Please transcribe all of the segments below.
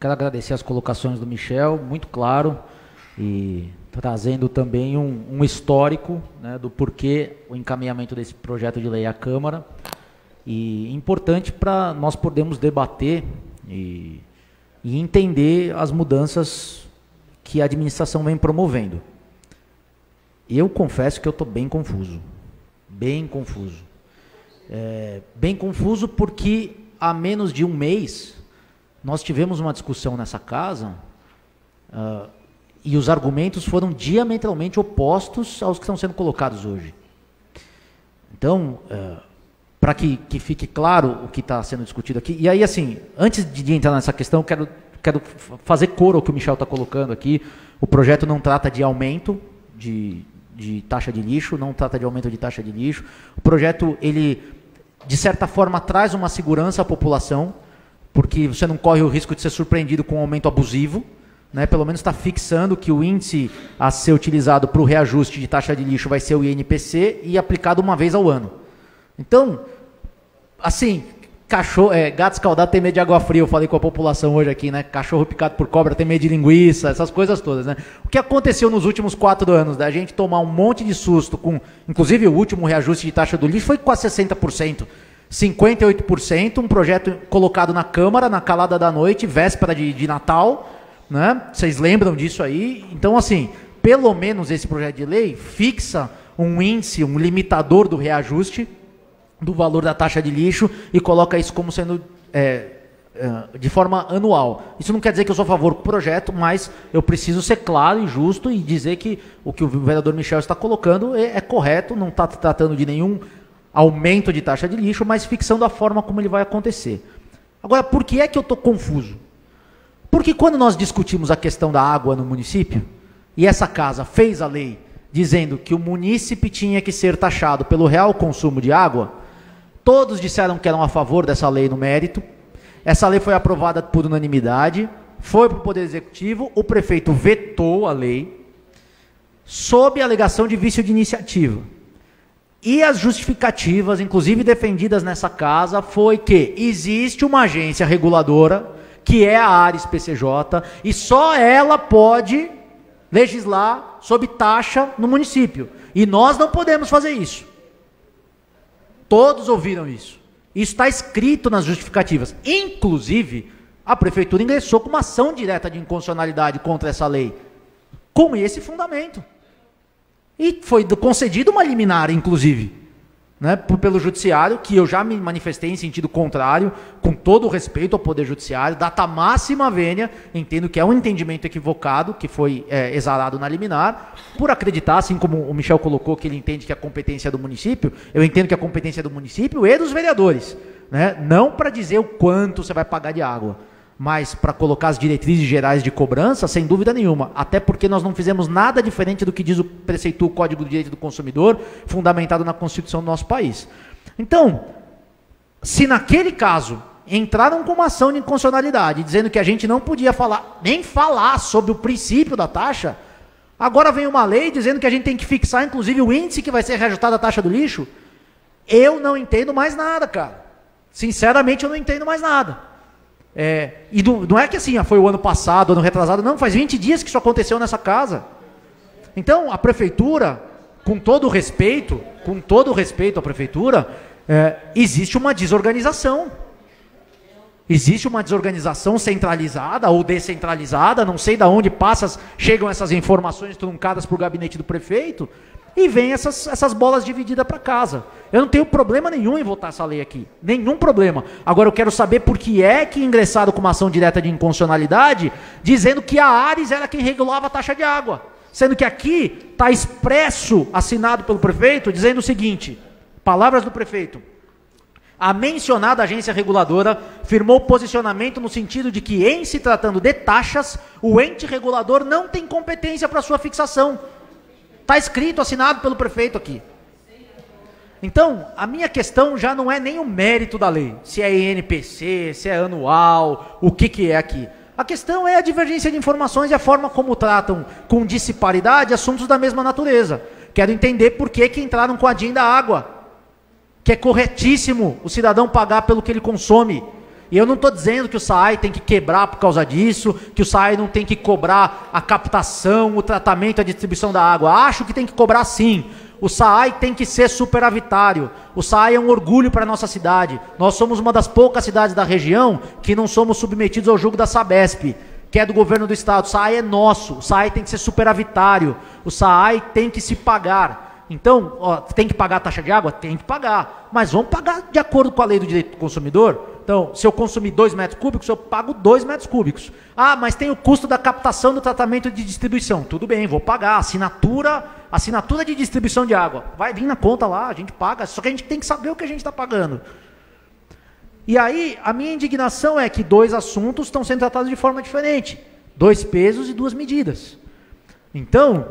Quero agradecer as colocações do Michel, muito claro, e trazendo também um histórico, né, do porquê o encaminhamento desse projeto de lei à Câmara, e importante para nós podermos debater e entender as mudanças que a administração vem promovendo. Eu confesso que eu estou bem confuso, bem confuso. Bem confuso porque há menos de um mês nós tivemos uma discussão nessa casa e os argumentos foram diametralmente opostos aos que estão sendo colocados hoje. Então, para que fique claro o que está sendo discutido aqui, e aí assim, antes de entrar nessa questão, quero fazer coro ao que o Michel está colocando aqui. O projeto não trata de aumento de taxa de lixo, não trata de aumento de taxa de lixo. O projeto, ele, de certa forma, traz uma segurança à população, porque você não corre o risco de ser surpreendido com um aumento abusivo, né? Pelo menos está fixando que o índice a ser utilizado para o reajuste de taxa de lixo vai ser o INPC e aplicado uma vez ao ano. Então, assim, gato escaldado tem medo de água fria, eu falei com a população hoje aqui, né? Cachorro picado por cobra tem medo de linguiça, essas coisas todas, né? O que aconteceu nos últimos 4 anos, da gente tomar um monte de susto com, inclusive o último reajuste de taxa do lixo foi quase 60%, 58%, um projeto colocado na Câmara, na calada da noite, véspera de Natal, né? Vocês lembram disso aí? Então, assim, pelo menos esse projeto de lei fixa um índice, um limitador do reajuste do valor da taxa de lixo e coloca isso como sendo de forma anual. Isso não quer dizer que eu sou a favor do projeto, mas eu preciso ser claro e justo e dizer que o vereador Michel está colocando é correto, não está tratando de nenhum aumento de taxa de lixo, mas fixando a forma como ele vai acontecer. Agora, por que é que eu estou confuso? Porque quando nós discutimos a questão da água no município, e essa casa fez a lei dizendo que o munícipe tinha que ser taxado pelo real consumo de água, todos disseram que eram a favor dessa lei no mérito. Essa lei foi aprovada por unanimidade, foi para o Poder Executivo, o prefeito vetou a lei, sob a alegação de vício de iniciativa. E as justificativas, inclusive defendidas nessa casa, foi que existe uma agência reguladora, que é a Ares PCJ, e só ela pode legislar sob taxa no município. E nós não podemos fazer isso. Todos ouviram isso. Isso está escrito nas justificativas. Inclusive, a prefeitura ingressou com uma ação direta de inconstitucionalidade contra essa lei, com esse fundamento. E foi concedida uma liminar, inclusive, né, pelo judiciário, que eu já me manifestei em sentido contrário, com todo o respeito ao Poder Judiciário, data máxima vênia, entendo que é um entendimento equivocado, que foi exarado na liminar, por acreditar, assim como o Michel colocou, que ele entende que a competência é do município, eu entendo que a competência é do município e dos vereadores, né, não para dizer o quanto você vai pagar de água, mas para colocar as diretrizes gerais de cobrança, sem dúvida nenhuma, até porque nós não fizemos nada diferente do que diz o preceitua o Código do Direito do Consumidor, fundamentado na Constituição do nosso país. Então, se naquele caso entraram com uma ação de inconstitucionalidade, dizendo que a gente não podia nem falar sobre o princípio da taxa, agora vem uma lei dizendo que a gente tem que fixar, inclusive, o índice que vai ser reajustado à taxa do lixo, eu não entendo mais nada, cara. Sinceramente, eu não entendo mais nada. E não é que assim, foi o ano passado, ano retrasado, não, faz 20 dias que isso aconteceu nessa casa. Então, a prefeitura, com todo o respeito à prefeitura, existe uma desorganização. Existe uma desorganização centralizada ou descentralizada, não sei de onde chegam essas informações truncadas para o gabinete do prefeito, e vem essas bolas divididas para casa. Eu não tenho problema nenhum em votar essa lei aqui. Nenhum problema. Agora eu quero saber por que é que ingressaram com uma ação direta de inconstitucionalidade, dizendo que a Ares era quem regulava a taxa de água. Sendo que aqui está expresso, assinado pelo prefeito, dizendo o seguinte, palavras do prefeito: a mencionada agência reguladora firmou posicionamento no sentido de que, em se tratando de taxas, o ente regulador não tem competência para sua fixação. Está escrito, assinado pelo prefeito aqui. Então, a minha questão já não é nem o mérito da lei, se é INPC, se é anual, o que é aqui. A questão é a divergência de informações e a forma como tratam com disparidade assuntos da mesma natureza. Quero entender por que entraram com a DIN da água, que é corretíssimo o cidadão pagar pelo que ele consome. E eu não estou dizendo que o SAAI tem que quebrar por causa disso, que o SAAI não tem que cobrar a captação, o tratamento, a distribuição da água. Acho que tem que cobrar sim. O SAAI tem que ser superavitário. O SAAI é um orgulho para a nossa cidade. Nós somos uma das poucas cidades da região que não somos submetidos ao jugo da Sabesp, que é do governo do estado. O SAAI é nosso. O SAAI tem que ser superavitário. O SAAI tem que se pagar. Então, tem que pagar a taxa de água? Tem que pagar. Mas vamos pagar de acordo com a lei do direito do consumidor? Então, se eu consumir 2 metros cúbicos, eu pago 2 metros cúbicos. Ah, mas tem o custo da captação do tratamento de distribuição. Tudo bem, vou pagar. Assinatura de distribuição de água. Vai vir na conta lá, a gente paga. Só que a gente tem que saber o que a gente está pagando. E aí, a minha indignação é que 2 assuntos estão sendo tratados de forma diferente. 2 pesos e 2 medidas. Então,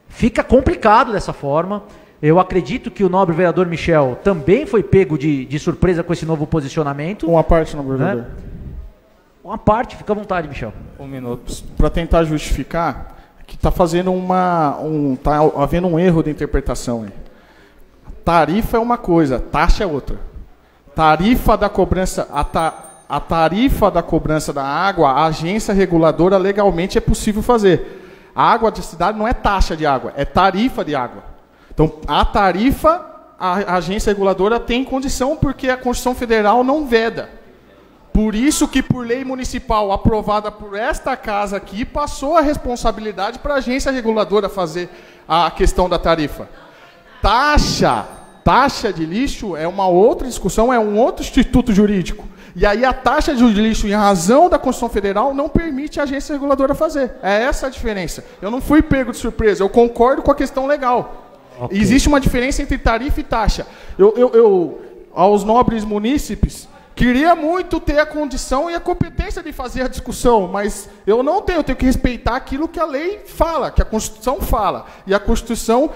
fica complicado dessa forma. Eu acredito que o nobre vereador Michel também foi pego de surpresa com esse novo posicionamento. Uma parte, nobre vereador. Uma parte, fica à vontade, Michel. Um minuto. Para tentar justificar, que está fazendo tá havendo um erro de interpretação aí. Tarifa é uma coisa, taxa é outra. Tarifa da cobrança, a tarifa da cobrança da água, a agência reguladora legalmente é possível fazer. A água da cidade não é taxa de água, é tarifa de água. Então, a tarifa, a agência reguladora tem condição, porque a Constituição Federal não veda. Por isso que, por lei municipal aprovada por esta casa aqui, passou a responsabilidade para a agência reguladora fazer a questão da tarifa. Taxa de lixo é uma outra discussão, é um outro instituto jurídico. E aí a taxa de lixo, em razão da Constituição Federal, não permite a agência reguladora fazer. É essa a diferença. Eu não fui pego de surpresa, eu concordo com a questão legal. Okay. Existe uma diferença entre tarifa e taxa. Eu aos nobres munícipes, queria muito ter a condição e a competência de fazer a discussão, mas eu não tenho, eu tenho que respeitar aquilo que a lei fala, que a Constituição fala. E a Constituição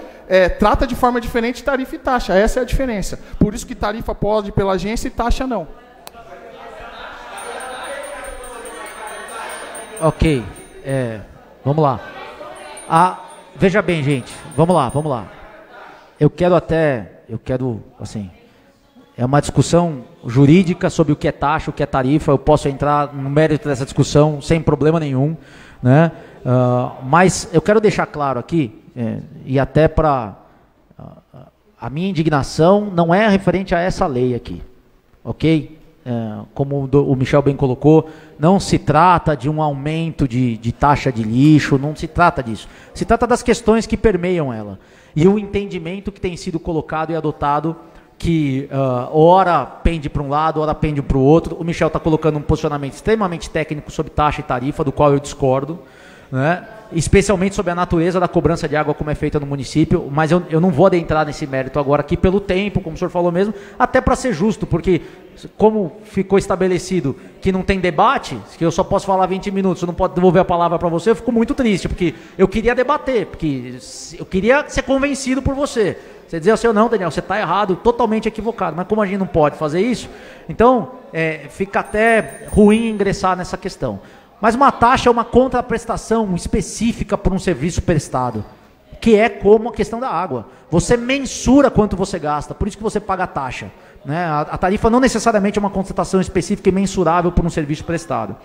trata de forma diferente tarifa e taxa. Essa é a diferença. Por isso que tarifa pode pela agência e taxa não. Ok. Vamos lá. Veja bem, gente. Vamos lá. Eu quero, assim, é uma discussão jurídica sobre o que é taxa, o que é tarifa. Eu posso entrar no mérito dessa discussão sem problema nenhum, né? Mas eu quero deixar claro aqui, e até para a minha indignação não é referente a essa lei aqui, ok? Como o Michel bem colocou, não se trata de um aumento de taxa de lixo, não se trata disso. Se trata das questões que permeiam ela. E o entendimento que tem sido colocado e adotado, que ora pende para um lado, ora pende para o outro. O Michel está colocando um posicionamento extremamente técnico sobre taxa e tarifa, do qual eu discordo, né? Especialmente sobre a natureza da cobrança de água como é feita no município, mas eu não vou adentrar nesse mérito agora aqui pelo tempo, como o senhor falou mesmo, até para ser justo, porque como ficou estabelecido que não tem debate, que eu só posso falar 20 minutos, eu não posso devolver a palavra para você, eu fico muito triste, porque eu queria debater, porque eu queria ser convencido por você. Você dizer assim, não, Daniel, você está errado, totalmente equivocado, mas como a gente não pode fazer isso, então fica até ruim ingressar nessa questão. Mas uma taxa é uma contraprestação específica por um serviço prestado, que é como a questão da água. Você mensura quanto você gasta, por isso que você paga a taxa, né? A tarifa não necessariamente é uma contratação específica e mensurável por um serviço prestado.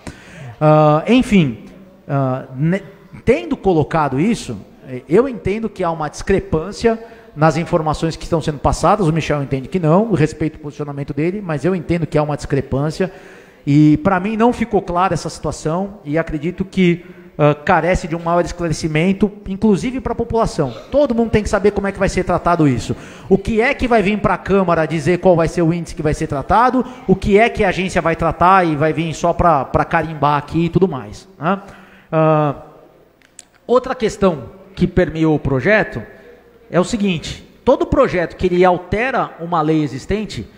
Enfim, tendo colocado isso, eu entendo que há uma discrepância nas informações que estão sendo passadas. O Michel entende que não, eu respeito o posicionamento dele, mas eu entendo que há uma discrepância. E para mim não ficou clara essa situação e acredito que carece de um maior esclarecimento, inclusive para a população. Todo mundo tem que saber como é que vai ser tratado isso. O que é que vai vir para a Câmara dizer qual vai ser o índice que vai ser tratado, o que é que a agência vai tratar e vai vir só para carimbar aqui e tudo mais, né? Outra questão que permeou o projeto é o seguinte: todo projeto que ele altera uma lei existente,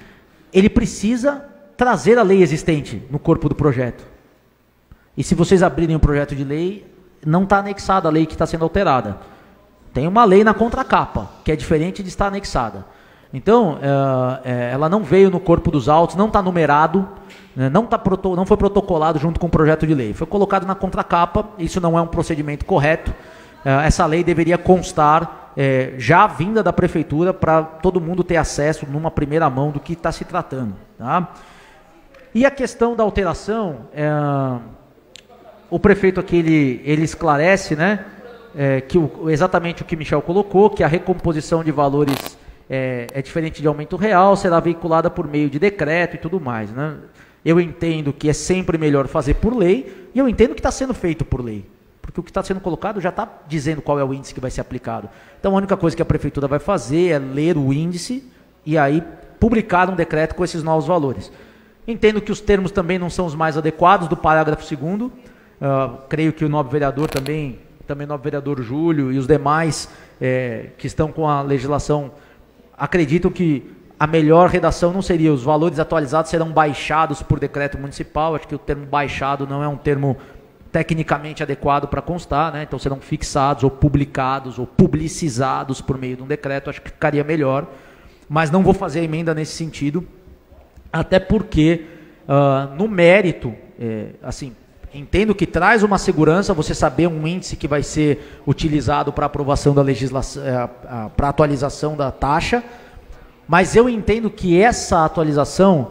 ele precisa trazer a lei existente no corpo do projeto. E se vocês abrirem o projeto de lei, não está anexada a lei que está sendo alterada. Tem uma lei na contracapa, que é diferente de estar anexada. Então, ela não veio no corpo dos autos, não está numerado, né, não foi protocolado junto com o projeto de lei. Foi colocado na contracapa, isso não é um procedimento correto. Essa lei deveria constar já vinda da prefeitura para todo mundo ter acesso numa primeira mão do que está se tratando, tá? E a questão da alteração, o prefeito aqui ele esclarece, né, que exatamente o que Michel colocou, que a recomposição de valores é diferente de aumento real, será veiculada por meio de decreto e tudo mais, né? Eu entendo que é sempre melhor fazer por lei, e eu entendo que está sendo feito por lei, porque o que está sendo colocado já está dizendo qual é o índice que vai ser aplicado. Então a única coisa que a prefeitura vai fazer é ler o índice e aí publicar um decreto com esses novos valores. Entendo que os termos também não são os mais adequados do parágrafo 2º, creio que o nobre vereador também o nobre vereador Júlio e os demais que estão com a legislação acreditam que a melhor redação não seria os valores atualizados serão baixados por decreto municipal. Acho que o termo baixado não é um termo tecnicamente adequado para constar, né? Então serão fixados ou publicados ou publicizados por meio de um decreto, acho que ficaria melhor, mas não vou fazer emenda nesse sentido, até porque no mérito, assim, entendo que traz uma segurança você saber um índice que vai ser utilizado para aprovação da legislação, para atualização da taxa, mas eu entendo que essa atualização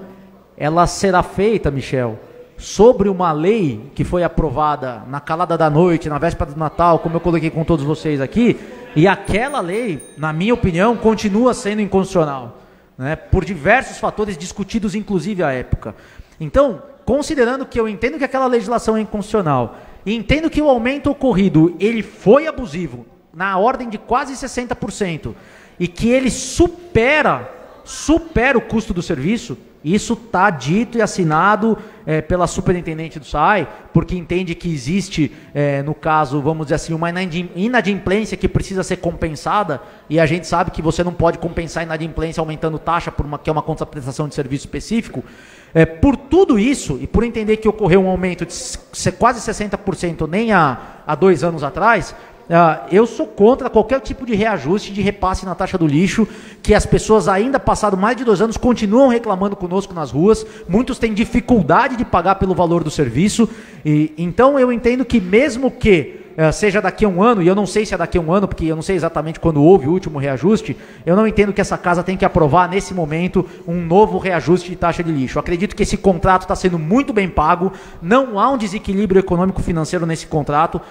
ela será feita, Michel, sobre uma lei que foi aprovada na calada da noite, na véspera do Natal, como eu coloquei com todos vocês aqui, e aquela lei, na minha opinião, continua sendo inconstitucional, né, por diversos fatores discutidos, inclusive à época. Então, considerando que eu entendo que aquela legislação é inconstitucional, e entendo que o aumento ocorrido, ele foi abusivo, na ordem de quase 60%, e que ele supera o custo do serviço, isso está dito e assinado pela superintendente do SAI, porque entende que existe, no caso, vamos dizer assim, uma inadimplência que precisa ser compensada, e a gente sabe que você não pode compensar a inadimplência aumentando taxa, que é uma contraprestação de serviço específico. Por tudo isso, e por entender que ocorreu um aumento de quase 60% nem há 2 anos atrás, eu sou contra qualquer tipo de reajuste, de repasse na taxa do lixo, que as pessoas ainda passado mais de 2 anos continuam reclamando conosco nas ruas, muitos têm dificuldade de pagar pelo valor do serviço, e então eu entendo que mesmo que seja daqui a 1 ano, e eu não sei se é daqui a 1 ano, porque eu não sei exatamente quando houve o último reajuste, eu não entendo que essa casa tem que aprovar nesse momento um novo reajuste de taxa de lixo. Eu acredito que esse contrato está sendo muito bem pago, não há um desequilíbrio econômico-financeiro nesse contrato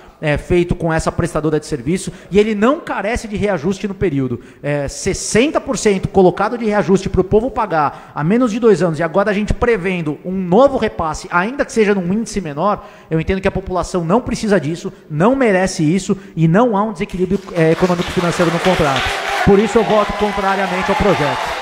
feito com essa prestadora de serviço, e ele não carece de reajuste no período. 60% colocado de reajuste para o povo pagar há menos de 2 anos, e agora a gente prevendo um novo repasse, ainda que seja num índice menor, eu entendo que a população não precisa disso, não merece isso, e não há um desequilíbrio econômico-financeiro no contrato. Por isso eu voto contrariamente ao projeto.